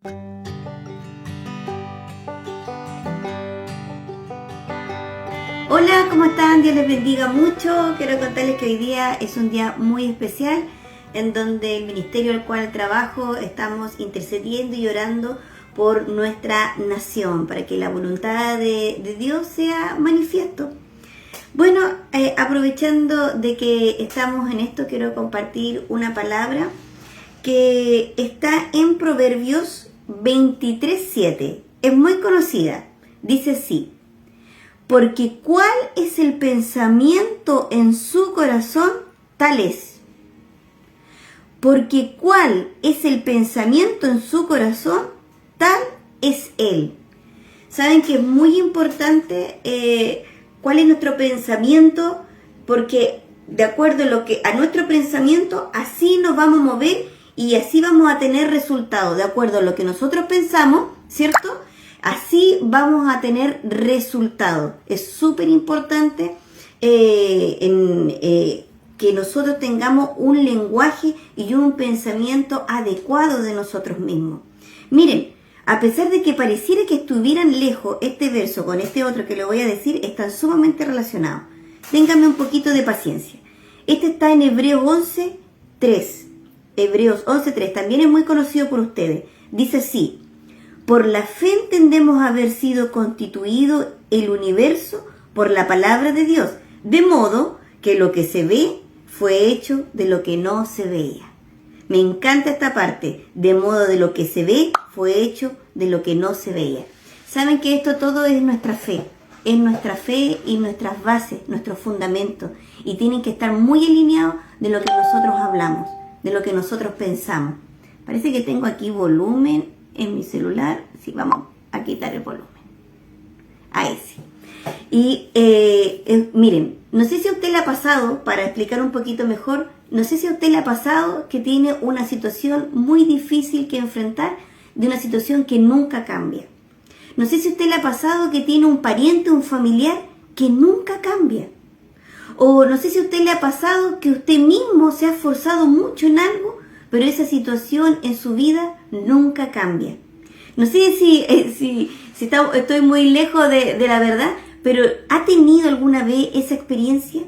Hola, ¿cómo están? Dios les bendiga mucho. Quiero contarles que hoy día es un día muy especial en donde el ministerio al cual trabajo estamos intercediendo y orando por nuestra nación para que la voluntad de Dios sea manifiesto. Bueno, aprovechando de que estamos en esto, quiero compartir una palabra que está en Proverbios 23:7. Es muy conocida. Dice así: porque cuál es el pensamiento en su corazón, tal es. Porque cuál es el pensamiento en su corazón, tal es él. Saben que es muy importante cuál es nuestro pensamiento, porque de acuerdo a nuestro pensamiento, así nos vamos a mover y así vamos a tener resultados. De acuerdo a lo que nosotros pensamos, ¿cierto? Así vamos a tener resultados. Es súper importante que nosotros tengamos un lenguaje y un pensamiento adecuado de nosotros mismos. Miren, a pesar de que pareciera que estuvieran lejos, este verso con este otro que le voy a decir están sumamente relacionados. Ténganme un poquito de paciencia. Este está en Hebreos 11:3. Hebreos 11:3, también es muy conocido por ustedes. Dice así: por la fe entendemos haber sido constituido el universo por la palabra de Dios, de modo que lo que se ve fue hecho de lo que no se veía. Me encanta esta parte, de modo de lo que se ve fue hecho de lo que no se veía. Saben que esto todo es nuestra fe y nuestras bases, nuestros fundamentos, y tienen que estar muy alineados de lo que nosotros hablamos, de lo que nosotros pensamos. Parece que tengo aquí volumen en mi celular. Sí, vamos a quitar el volumen a ese. Y miren, no sé si a usted le ha pasado, para explicar un poquito mejor, no sé si a usted le ha pasado que tiene una situación muy difícil que enfrentar, de una situación que nunca cambia. No sé si a usted le ha pasado que tiene un pariente, un familiar que nunca cambia. O no sé si a usted le ha pasado que usted mismo se ha esforzado mucho en algo, pero esa situación en su vida nunca cambia. No sé si estoy muy lejos de la verdad, pero ¿ha tenido alguna vez esa experiencia?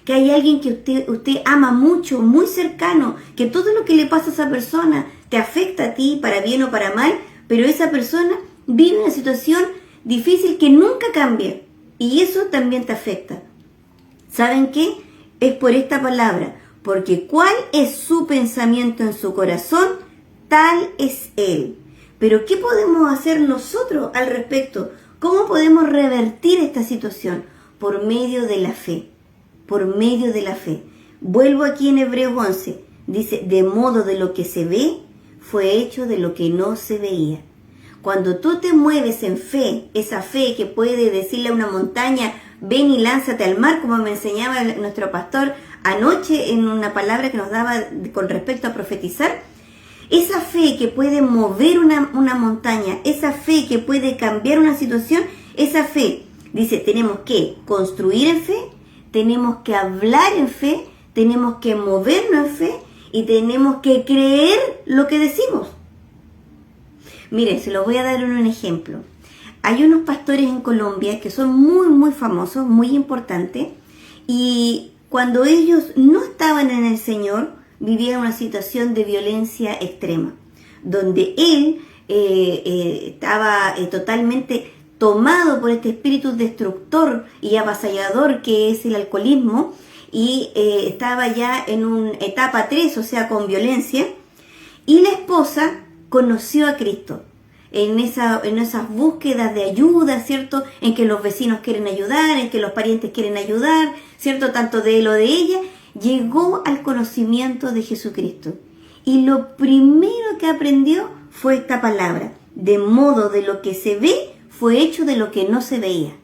Que hay alguien que usted ama mucho, muy cercano, que todo lo que le pasa a esa persona te afecta a ti, para bien o para mal, pero esa persona vive una situación difícil que nunca cambia, y eso también te afecta. ¿Saben qué? Es por esta palabra: porque cuál es su pensamiento en su corazón, tal es él. Pero ¿qué podemos hacer nosotros al respecto? ¿Cómo podemos revertir esta situación? Por medio de la fe. Por medio de la fe. Vuelvo aquí en Hebreos 11. Dice: de modo de lo que se ve, fue hecho de lo que no se veía. Cuando tú te mueves en fe, esa fe que puede decirle a una montaña: ven y lánzate al mar, como me enseñaba nuestro pastor anoche en una palabra que nos daba con respecto a profetizar, esa fe que puede mover una montaña, esa fe que puede cambiar una situación, esa fe, dice, tenemos que construir en fe, tenemos que hablar en fe, tenemos que movernos en fe y tenemos que creer lo que decimos. Miren, se lo voy a dar en un ejemplo. Hay unos pastores en Colombia que son muy, muy famosos, muy importantes, y cuando ellos no estaban en el Señor, vivían una situación de violencia extrema, donde él estaba totalmente tomado por este espíritu destructor y avasallador que es el alcoholismo, y estaba ya en una etapa 3, o sea, con violencia, y la esposa conoció a Cristo. En esas búsquedas de ayuda, ¿cierto? En que los vecinos quieren ayudar, en que los parientes quieren ayudar, ¿cierto? Tanto de él o de ella, llegó al conocimiento de Jesucristo. Y lo primero que aprendió fue esta palabra: de modo de lo que se ve, fue hecho de lo que no se veía.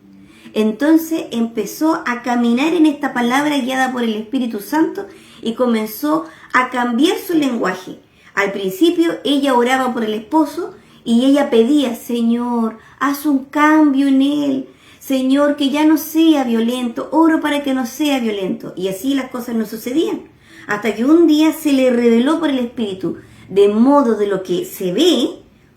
Entonces empezó a caminar en esta palabra guiada por el Espíritu Santo y comenzó a cambiar su lenguaje. Al principio ella oraba por el esposo y ella pedía: Señor, haz un cambio en él. Señor, que ya no sea violento. Oro para que no sea violento. Y así las cosas no sucedían. Hasta que un día se le reveló por el Espíritu: de modo de lo que se ve,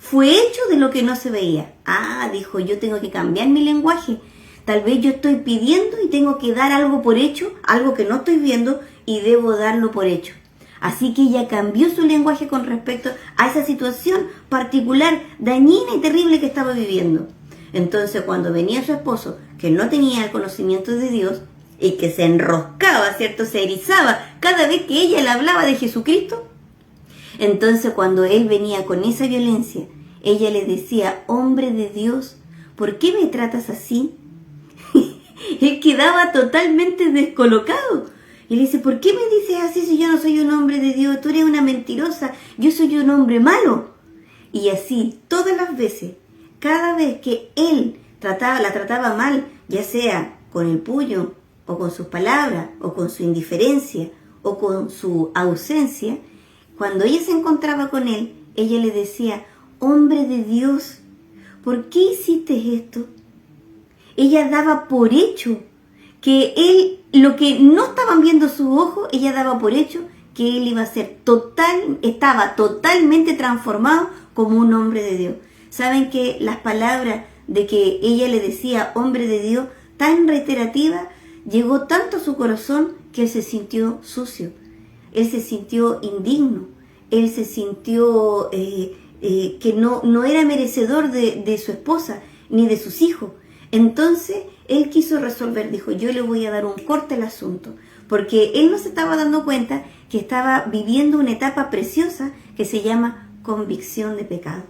fue hecho de lo que no se veía. Ah, dijo, yo tengo que cambiar mi lenguaje. Tal vez yo estoy pidiendo y tengo que dar algo por hecho, algo que no estoy viendo y debo darlo por hecho. Así que ella cambió su lenguaje con respecto a esa situación particular, dañina y terrible que estaba viviendo. Entonces, cuando venía su esposo, que no tenía el conocimiento de Dios y que se enroscaba, ¿cierto? Se erizaba cada vez que ella le hablaba de Jesucristo. Entonces, cuando él venía con esa violencia, ella le decía, hombre de Dios, ¿por qué me tratas así? Él quedaba totalmente descolocado. Y le dice, ¿por qué me dices así si yo no soy un hombre de Dios? Tú eres una mentirosa, yo soy un hombre malo. Y así, todas las veces, cada vez que él la trataba mal, ya sea con el puño, o con sus palabras, o con su indiferencia, o con su ausencia, cuando ella se encontraba con él, ella le decía, hombre de Dios, ¿por qué hiciste esto? Ella daba por hecho que él, lo que no estaban viendo sus ojos, ella daba por hecho que él iba a ser estaba totalmente transformado como un hombre de Dios. ¿Saben que las palabras de que ella le decía hombre de Dios, tan reiterativa, llegó tanto a su corazón que él se sintió sucio, él se sintió indigno, él se sintió que no era merecedor de su esposa ni de sus hijos. Entonces él quiso resolver, dijo, yo le voy a dar un corte al asunto, porque él no se estaba dando cuenta que estaba viviendo una etapa preciosa que se llama convicción de pecado,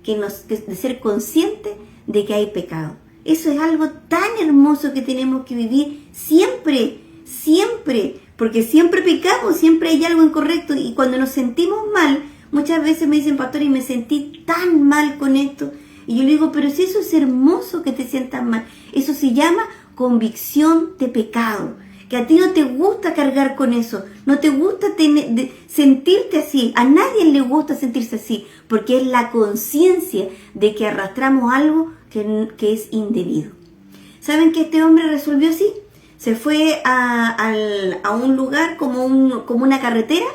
de ser consciente de que hay pecado. Eso es algo tan hermoso que tenemos que vivir siempre, siempre, porque siempre pecamos, siempre hay algo incorrecto, y cuando nos sentimos mal, muchas veces me dicen, pastor, y me sentí tan mal con esto. Y yo le digo, pero si eso es hermoso que te sientas mal, eso se llama convicción de pecado, que a ti no te gusta cargar con eso, no te gusta sentirte así, a nadie le gusta sentirse así, porque es la conciencia de que arrastramos algo que es indebido. ¿Saben que este hombre resolvió así? Se fue a un lugar como una carretera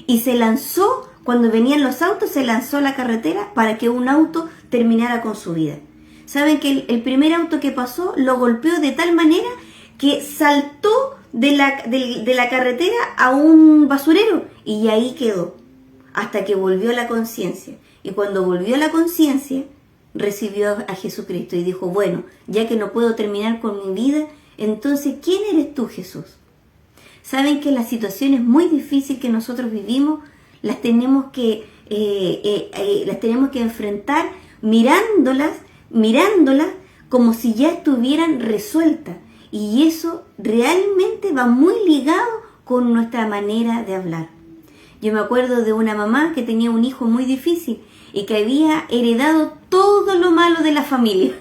y se lanzó. Cuando venían los autos, se lanzó a la carretera para que un auto terminara con su vida. ¿Saben que el primer auto que pasó lo golpeó de tal manera que saltó de la carretera a un basurero y ahí quedó, hasta que volvió a la conciencia? Y cuando volvió a la conciencia, recibió a Jesucristo y dijo, bueno, ya que no puedo terminar con mi vida, entonces, ¿quién eres tú, Jesús? ¿Saben que las situaciones muy difíciles que nosotros vivimos las tenemos que enfrentar mirándolas como si ya estuvieran resueltas? Y eso realmente va muy ligado con nuestra manera de hablar. Yo me acuerdo de una mamá que tenía un hijo muy difícil y que había heredado todo lo malo de la familia.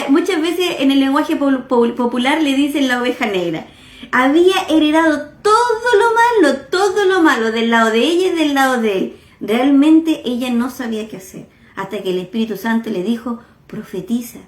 Muchas veces en el lenguaje popular le dicen la oveja negra. Había heredado todo lo malo del lado de ella y del lado de él. Realmente ella no sabía qué hacer, hasta que el Espíritu Santo le dijo, profetiza.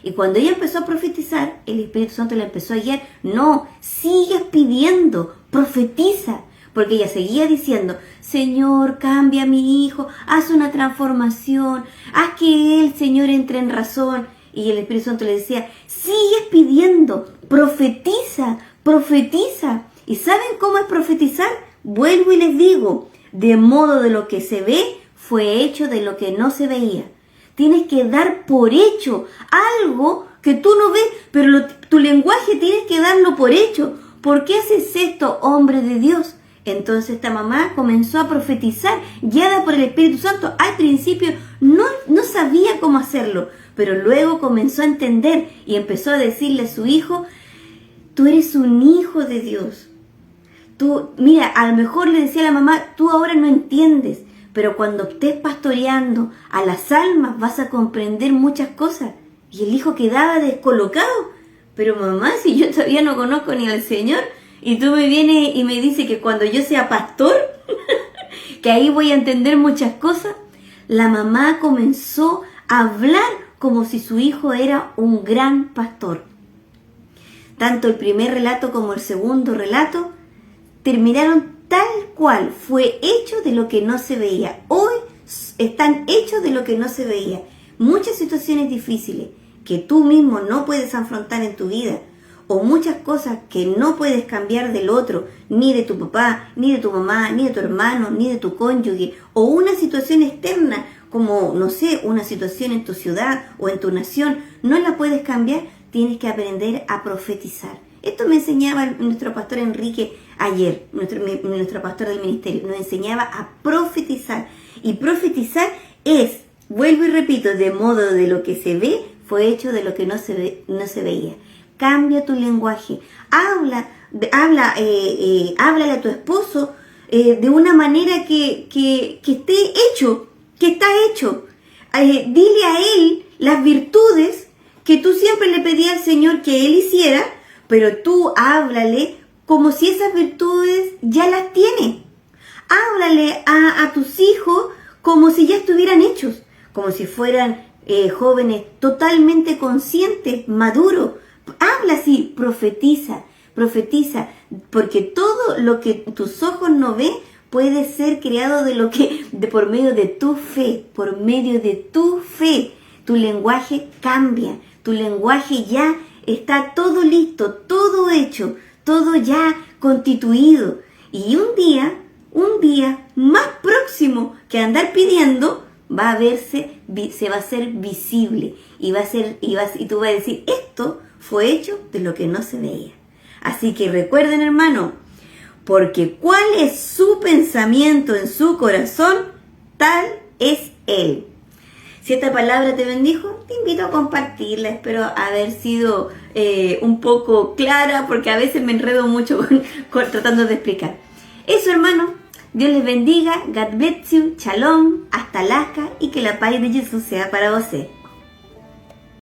Y cuando ella empezó a profetizar, el Espíritu Santo le empezó a guiar, no, sigues pidiendo, profetiza. Porque ella seguía diciendo, Señor, cambia a mi hijo, haz una transformación, haz que él, Señor, entre en razón. Y el Espíritu Santo le decía, sigues pidiendo, profetiza, profetiza. ¿Y saben cómo es profetizar? Vuelvo y les digo, de modo de lo que se ve, fue hecho de lo que no se veía. Tienes que dar por hecho algo que tú no ves, pero tu lenguaje tienes que darlo por hecho. ¿Por qué haces esto, hombre de Dios? Entonces esta mamá comenzó a profetizar, guiada por el Espíritu Santo. Al principio no sabía cómo hacerlo, pero luego comenzó a entender y empezó a decirle a su hijo, tú eres un hijo de Dios. Mira, a lo mejor le decía a la mamá, tú ahora no entiendes, pero cuando estés pastoreando a las almas vas a comprender muchas cosas. Y el hijo quedaba descolocado. Pero mamá, si yo todavía no conozco ni al Señor, y tú me vienes y me dices que cuando yo sea pastor, que ahí voy a entender muchas cosas. La mamá comenzó a hablar como si su hijo era un gran pastor. Tanto el primer relato como el segundo relato terminaron tal cual, fue hecho de lo que no se veía. Hoy están hechos de lo que no se veía. Muchas situaciones difíciles que tú mismo no puedes afrontar en tu vida, o muchas cosas que no puedes cambiar del otro, ni de tu papá, ni de tu mamá, ni de tu hermano, ni de tu cónyuge, o una situación externa, como, no sé, una situación en tu ciudad o en tu nación, no la puedes cambiar, tienes que aprender a profetizar. Esto me enseñaba nuestro pastor Enrique ayer, nuestro pastor del ministerio, nos enseñaba a profetizar. Y profetizar es, vuelvo y repito, de modo de lo que se ve, fue hecho de lo que no se veía. Cambia tu lenguaje, háblale a tu esposo de una manera que esté hecho, que está hecho. Dile a él las virtudes que tú siempre le pedías al Señor que él hiciera, pero tú háblale como si esas virtudes ya las tiene. Háblale a tus hijos como si ya estuvieran hechos, como si fueran jóvenes totalmente conscientes, maduros. Habla así, profetiza, porque todo lo que tus ojos no ven puede ser creado por medio de tu fe, Tu lenguaje cambia, tu lenguaje ya está todo listo, todo hecho, todo ya constituido. Y un día más próximo que andar pidiendo, se va a hacer visible y tú vas a decir, esto fue hecho de lo que no se veía. Así que recuerden, hermano, porque cuál es su pensamiento en su corazón, tal es él. Si esta palabra te bendijo, te invito a compartirla. Espero haber sido un poco clara, porque a veces me enredo mucho tratando de explicar. Eso, hermano. Dios les bendiga. God bless you. Shalom. Hasta Alaska. Y que la paz de Jesús sea para vosotros.